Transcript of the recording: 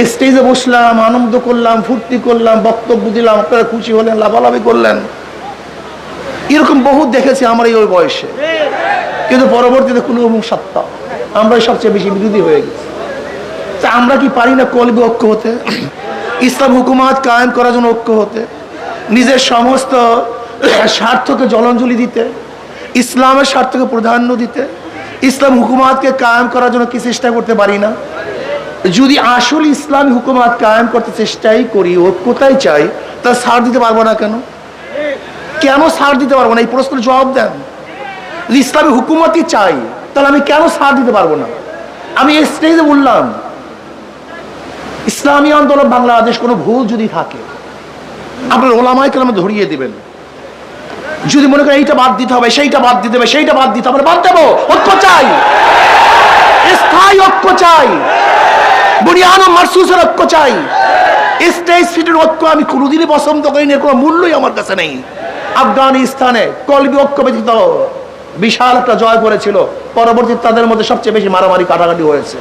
স্টেজে বসলাম, আনন্দ করলাম, ফুর্তি করলাম, বক্তব্য দিলাম, আপনারা খুশি হলেন, লাফালাফি করলেন। এরকম বহুত দেখেছি আমার এই ওই বয়সে, কিন্তু পরবর্তীতে কোনো সত্তা আমরাই সবচেয়ে বেশি বিরোধী হয়ে গেছি। তা আমরা কি পারি না কলবে ঐক্য হতে, ইসলাম হুকুমাত কায়েম করার জন্য ঐক্য হতে, নিজের সমস্ত স্বার্থকে জলাঞ্জলি দিতে, ইসলামের স্বার্থকে প্রাধান্য দিতে, ইসলাম হুকুমাতকে কায়েম করার জন্য কি চেষ্টা করতে পারি না? যদি আসলে ইসলামী হুকুমাত কায়েম করতে চেষ্টাই করি, ঐক্যতাই চাই, তা ছাড় দিতে পারবো না কেন? কেন ছাড় দিতে পারবো না? এই প্রশ্নের জবাব দেন। ইসলামী হুকুমতই চাই, তাহলে আমি কেন ছাড় দিতে পারবো না? আমি এই স্টেজে বললাম, ইসলামী আন্দোলন বাংলাদেশ কোনো ভুল যদি থাকে আপনার ওলামায়ে কেরাম ধরিয়ে দিবেন। যদি মনে করেন এইটা বাদ দিতে হবে, সেইটা বাদ দিতে হবে, সেইটা বাদ দিতে হবে, বাদ দেবো। ঐক্য চাই, স্থায়ী ঐক্য চাই, বুনিয়াদ ও মারসুসের ঐক্য চাই। স্টেজ ফিটের ঐক্য আমি কোনোদিনই পছন্দ করিনি, এর কোনো মূল্যই আমার কাছে নেই। আফগানিস্তানে কলবি ঐক্য ব্যতীত বিশাল একটা জয় করেছিল, পরবর্তীতে তাদের মধ্যে সবচেয়ে বেশি মারামারি কাটাকাটি হয়েছে।